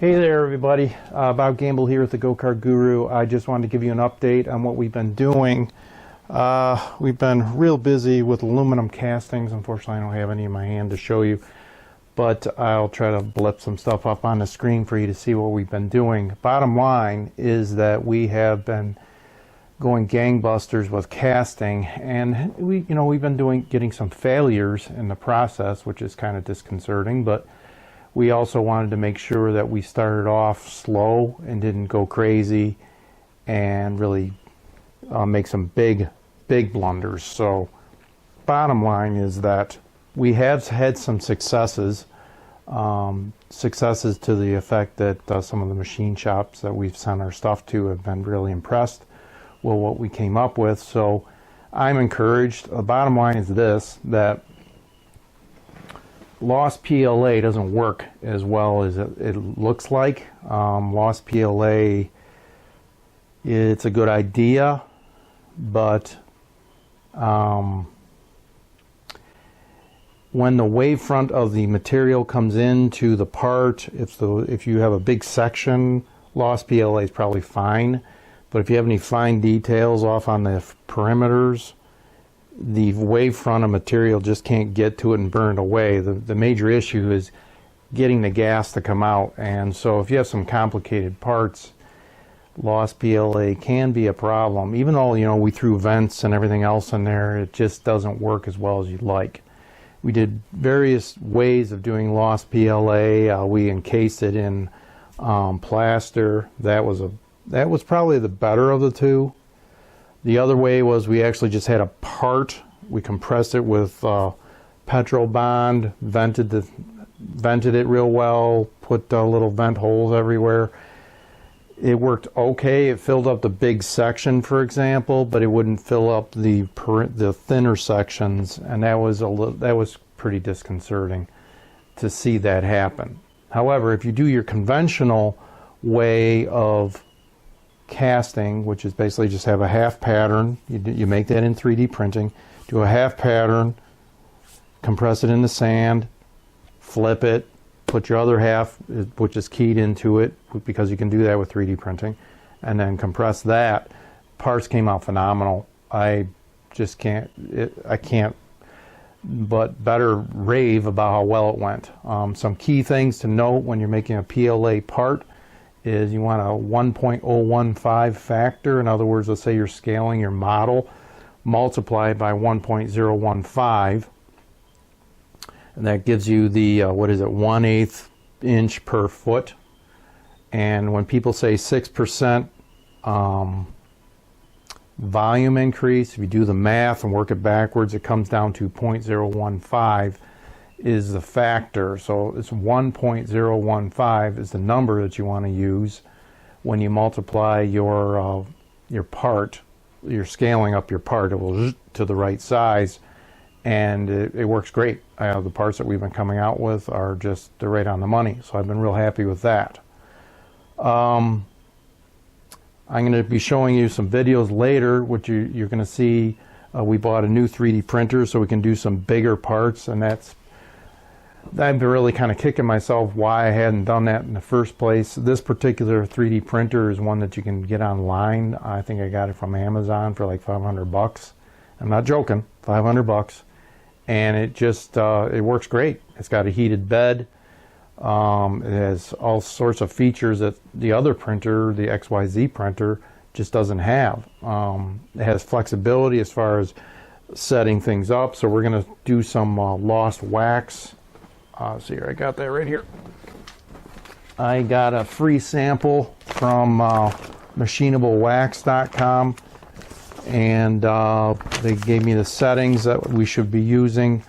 Hey there everybody, Bob Gamble here with the Go-Kart Guru. I just wanted to give you an update on what we've been doing. We've been real busy with aluminum castings. Unfortunately, I don't have any in my hand to show you, but I'll try to blip some stuff up on the screen for you to see what we've been doing. Bottom line is that we have been going gangbusters with casting, and we've been getting some failures in the process, which is kind of disconcerting, but we also wanted to make sure that we started off slow and didn't go crazy and really make some big blunders. So bottom line is that we have had some successes to the effect that some of the machine shops that we've sent our stuff to have been really impressed with what we came up with. So I'm encouraged. The bottom line is this, that lost PLA doesn't work as well as it looks like. Lost PLA, it's a good idea, but when the wavefront of the material comes into the part, if you have a big section, lost PLA is probably fine. But if you have any fine details off on the perimeters, the wavefront of material just can't get to it and burn it away. The major issue is getting the gas to come out, and so if you have some complicated parts, lost PLA can be a problem. Even though we threw vents and everything else in there, it just doesn't work as well as you'd like. We did various ways of doing lost PLA. We encased it in plaster. That was probably the better of the two. The other way was we actually just had a part. We compressed it with petrol bond, vented it real well, put little vent holes everywhere. It worked okay. It filled up the big section, for example, but it wouldn't fill up the thinner sections, and that was pretty disconcerting to see that happen. However, if you do your conventional way of casting, which is basically just have a half pattern, you make that in 3D printing, do a half pattern, compress it in the sand, flip it, put your other half, which is keyed into it, because you can do that with 3D printing, and then compress that. Parts came out phenomenal. I can't but better rave about how well it went. Some key things to note when you're making a PLA part is you want a 1.015 factor. In other words, let's say you're scaling your model, multiply it by 1.015, and that gives you the 1/8 inch per foot. And when people say 6% volume increase, if you do the math and work it backwards, it comes down to 0.015 is the factor. So it's 1.015 is the number that you want to use when you multiply your part. You're scaling up your part, it will to the right size, and it works great. The parts that we've been coming out with are just, they're right on the money, so I've been real happy with that. I'm going to be showing you some videos later, which you're going to see. We bought a new 3D printer so we can do some bigger parts, and I've been really kind of kicking myself why I hadn't done that in the first place. This particular 3D printer is one that you can get online. I think I got it from Amazon for like $500. I'm not joking, $500. And it just, it works great. It's got a heated bed. It has all sorts of features that the other printer, the XYZ printer, just doesn't have. It has flexibility as far as setting things up. So we're going to do some lost wax. So here, I got that right here. I got a free sample from machinablewax.com, and they gave me the settings that we should be using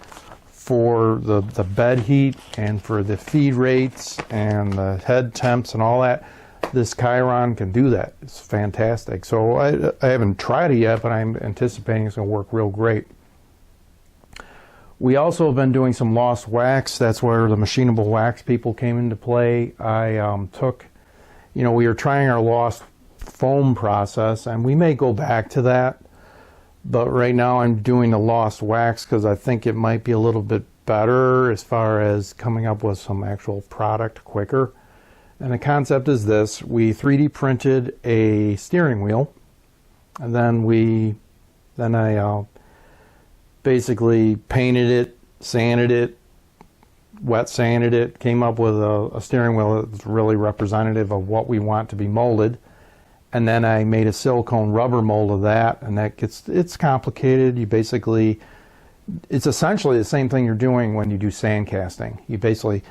for the bed heat and for the feed rates and the head temps and all that. This Chiron can do that. It's fantastic. So I haven't tried it yet, but I'm anticipating it's going to work real great. We also have been doing some lost wax. That's where the machinable wax people came into play. I we were trying our lost foam process, and we may go back to that. But right now I'm doing the lost wax because I think it might be a little bit better as far as coming up with some actual product quicker. And the concept is this: we 3D printed a steering wheel, and then I basically painted it, sanded it, wet sanded it, came up with a steering wheel that's really representative of what we want to be molded. And then I made a silicone rubber mold of that, and it's complicated. It's essentially the same thing you're doing when you do sand casting. You basically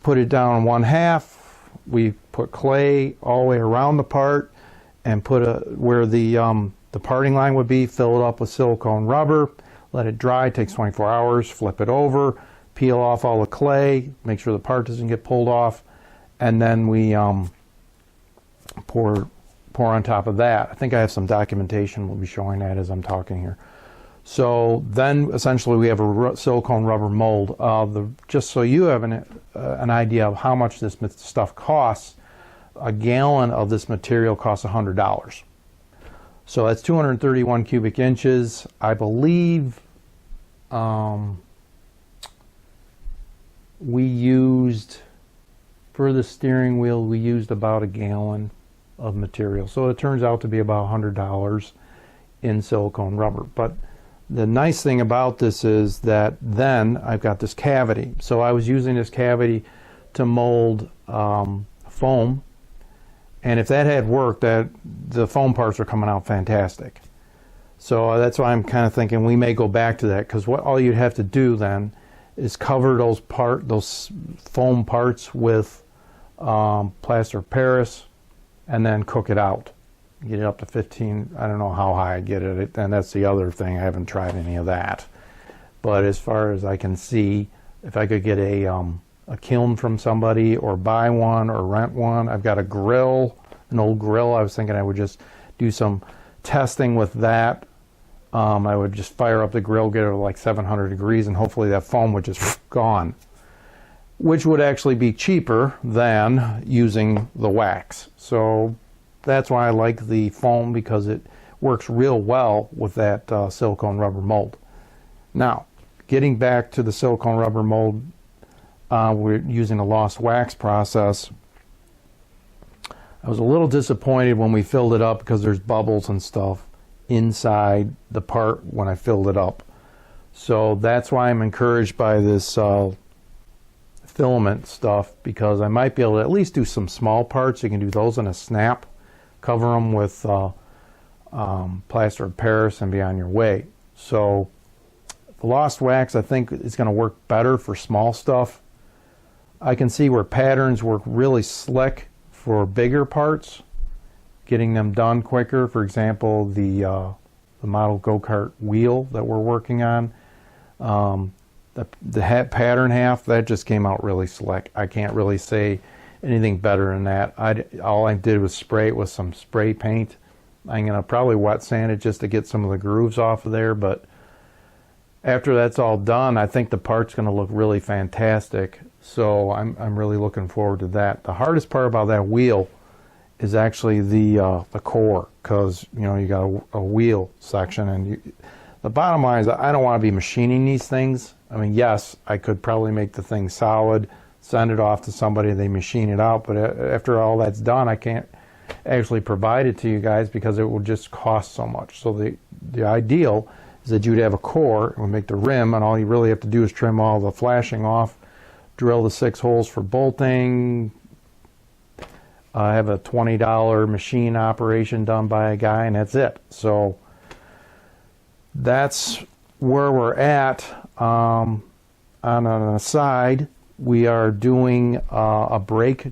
put it down one half, we put clay all the way around the part, and put where the parting line would be, fill it up with silicone rubber, let it dry, it takes 24 hours, flip it over, peel off all the clay, make sure the part doesn't get pulled off, and then we pour on top of that. I think I have some documentation. We'll be showing that as I'm talking here. So then essentially we have a silicone rubber mold. Just so you have an idea of how much this stuff costs, a gallon of this material costs $100. So that's 231 cubic inches. I believe we used, for the steering wheel, we used about a gallon of material. So it turns out to be about $100 in silicone rubber. But the nice thing about this is that then I've got this cavity. So I was using this cavity to mold foam. And if that had worked, the foam parts are coming out fantastic. So that's why I'm kind of thinking we may go back to that, because all you'd have to do then is cover those foam parts with plaster of Paris, and then cook it out. Get it up to 15. I don't know how high I get it, and that's the other thing. I haven't tried any of that. But as far as I can see, if I could get a kiln from somebody, or buy one, or rent one. I've got a grill, an old grill. I was thinking I would just do some testing with that. I would just fire up the grill, get it to like 700 degrees, and hopefully that foam would just gone, which would actually be cheaper than using the wax. So that's why I like the foam, because it works real well with that silicone rubber mold. Now, getting back to the silicone rubber mold, we're using a lost wax process. I was a little disappointed when we filled it up, because there's bubbles and stuff inside the part when I filled it up. So that's why I'm encouraged by this filament stuff, because I might be able to at least do some small parts. You can do those in a snap, cover them with plaster of Paris, and be on your way. So the lost wax, I think, is going to work better for small stuff. I can see where patterns work really slick for bigger parts, getting them done quicker. For example, the model go-kart wheel that we're working on, the pattern half, that just came out really slick. I can't really say anything better than that. All I did was spray it with some spray paint. I'm going to probably wet sand it just to get some of the grooves off of there, but after that's all done, I think the part's going to look really fantastic. So I'm really looking forward to that. The hardest part about that wheel is actually the core, because you got a wheel section, and the bottom line is I don't want to be machining these things. I mean, yes, I could probably make the thing solid, send it off to somebody, they machine it out, but after all that's done, I can't actually provide it to you guys because it will just cost so much. So the ideal is that you'd have a core, and we make the rim, and all you really have to do is trim all the flashing off, drill the 6 holes for bolting. I have a $20 machine operation done by a guy, and that's it. So that's where we're at. On an aside, we are doing a brake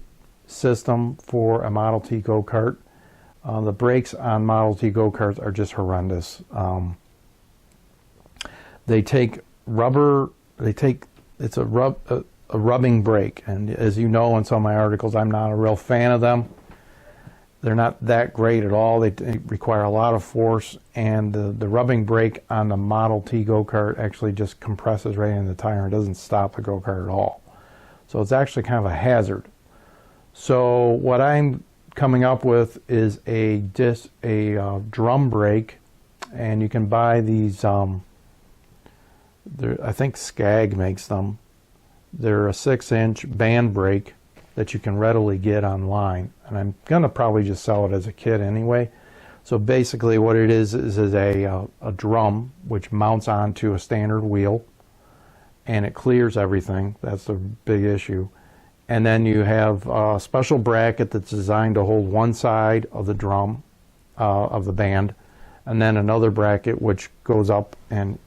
system for a Model T go-kart. The brakes on Model T go-karts are just horrendous. They take rubber. It's a rubbing brake, and as you know in some of my articles, I'm not a real fan of them. They're not that great at all. They require a lot of force, and the rubbing brake on the Model T go-kart actually just compresses right in the tire and doesn't stop the go-kart at all. So it's actually kind of a hazard. So what I'm coming up with is a drum brake, and you can buy these. I think Skag makes them. They're a 6-inch band brake, that you can readily get online. And I'm going to probably just sell it as a kit anyway. So basically what it is a drum which mounts onto a standard wheel, and it clears everything. That's the big issue. And then you have a special bracket that's designed to hold one side of the drum of the band, and then another bracket which goes up and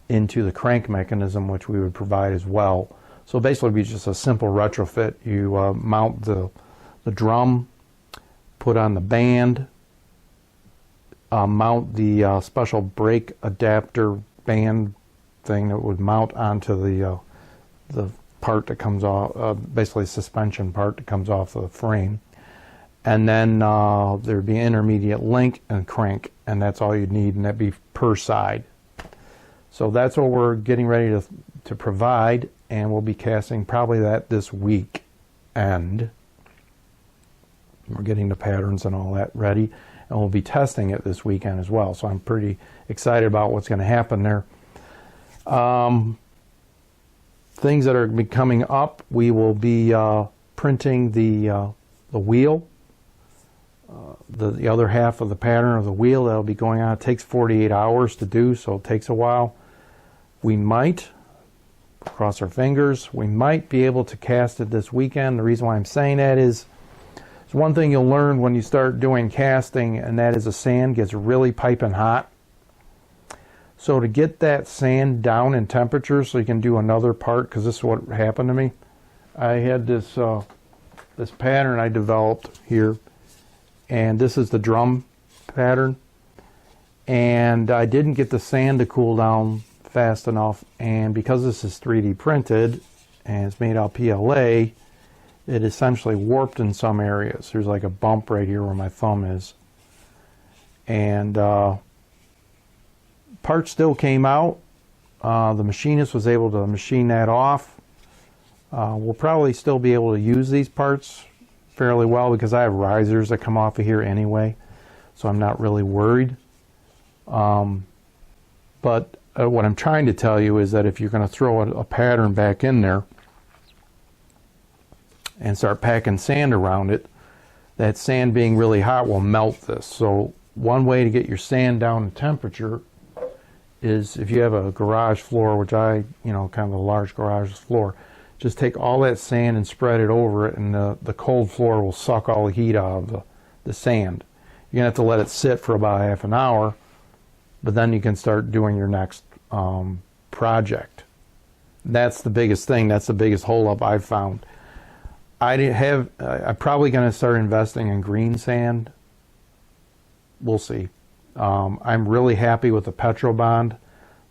into the crank mechanism, which we would provide as well. So basically it'd be just a simple retrofit. You mount the drum, put on the band, mount the special brake adapter band thing that would mount onto the part that comes off, basically suspension part that comes off the frame. And then there'd be an intermediate link and crank, and that's all you'd need, and that'd be per side. So that's what we're getting ready to provide, and we'll be casting probably that this week. And we're getting the patterns and all that ready, and we'll be testing it this weekend as well. So I'm pretty excited about what's going to happen there. Things that are coming up, we will be printing the wheel, the other half of the pattern of the wheel that'll be going on. It takes 48 hours to do, so it takes a while. We might, cross our fingers, we might be able to cast it this weekend. The reason why I'm saying that is, it's one thing you'll learn when you start doing casting, and that is the sand gets really piping hot. So to get that sand down in temperature so you can do another part, because this is what happened to me. I had this this pattern I developed here, and this is the drum pattern, and I didn't get the sand to cool down fast enough, and because this is 3D printed and it's made out PLA, it essentially warped in some areas. There's like a bump right here where my thumb is, and parts still came out. The machinist was able to machine that off. We'll probably still be able to use these parts fairly well because I have risers that come off of here anyway, so I'm not really worried. But what I'm trying to tell you is that if you're going to throw a pattern back in there and start packing sand around it, that sand being really hot will melt this. So one way to get your sand down in temperature is, if you have a garage floor, which kind of a large garage floor, just take all that sand and spread it over it, and the cold floor will suck all the heat out of the sand. You're going to have to let it sit for about half an hour, but then you can start doing your next project. That's the biggest thing. That's the biggest holdup I've found. I'm probably going to start investing in green sand. We'll see. I'm really happy with the Petrobond.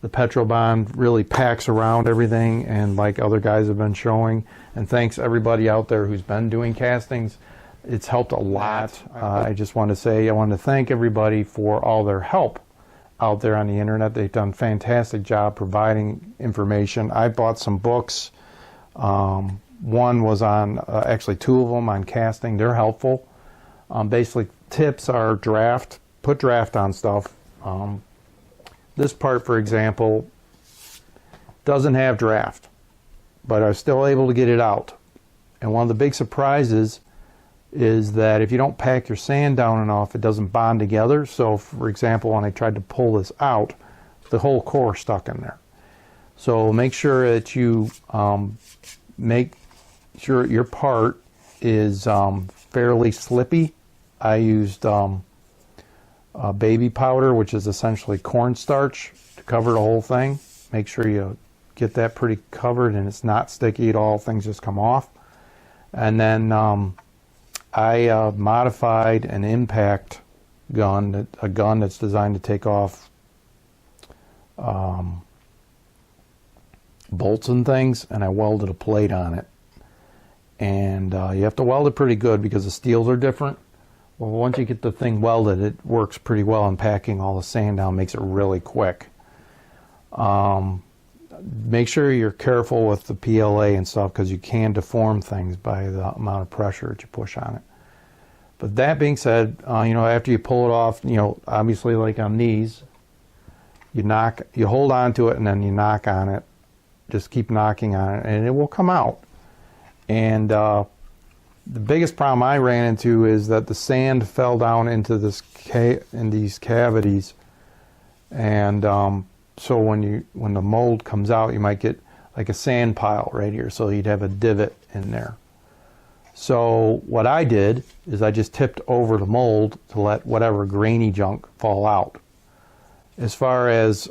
The Petrobond really packs around everything, and like other guys have been showing, and thanks everybody out there who's been doing castings, it's helped a lot. I just want to say I want to thank everybody for all their help out there on the internet. They've done a fantastic job providing information. I bought some books. One was on, actually two of them on casting. They're helpful. Basically tips are put draft on stuff. This part, for example, doesn't have draft, but I was still able to get it out. And one of the big surprises is that if you don't pack your sand down enough, it doesn't bond together. So, for example, when I tried to pull this out, the whole core stuck in there. So make sure that you make sure your part is fairly slippy. I used baby powder, which is essentially cornstarch, to cover the whole thing. Make sure you get that pretty covered and it's not sticky at all. Things just come off. And then I modified an impact gun, a gun that's designed to take off bolts and things, and I welded a plate on it. And you have to weld it pretty good because the steels are different. Well, once you get the thing welded, it works pretty well, and packing all the sand down makes it really quick. Make sure you're careful with the PLA and stuff, because you can deform things by the amount of pressure that you push on it. But that being said, after you pull it off, obviously like on these, you hold on to it and then you knock on it. Just keep knocking on it and it will come out. And The biggest problem I ran into is that the sand fell down into these cavities, and so when the mold comes out, you might get like a sand pile right here. So you'd have a divot in there. So what I did is I just tipped over the mold to let whatever grainy junk fall out. As far as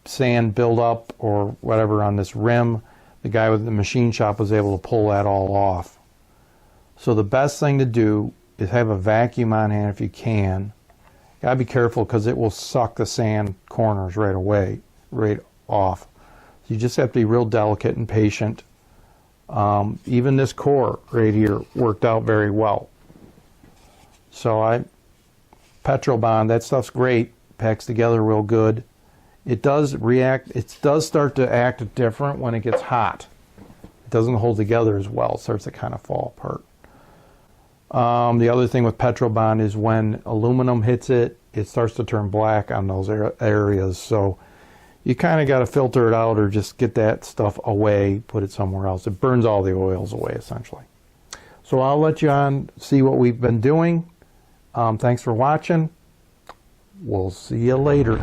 sand buildup or whatever on this rim, the guy with the machine shop was able to pull that all off. So the best thing to do is have a vacuum on hand if you can. Gotta be careful because it will suck the sand corners right away, right off. So you just have to be real delicate and patient. Even this core right here worked out very well. So Petrol Bond, that stuff's great, packs together real good. It does react, it does start to act different when it gets hot. It doesn't hold together as well, it starts to kind of fall apart. The other thing with Petrol Bond is when aluminum hits it, it starts to turn black on those areas. So you kind of got to filter it out or just get that stuff away, put it somewhere else. It burns all the oils away, essentially. So I'll let you on see what we've been doing. Thanks for watching. We'll see you later.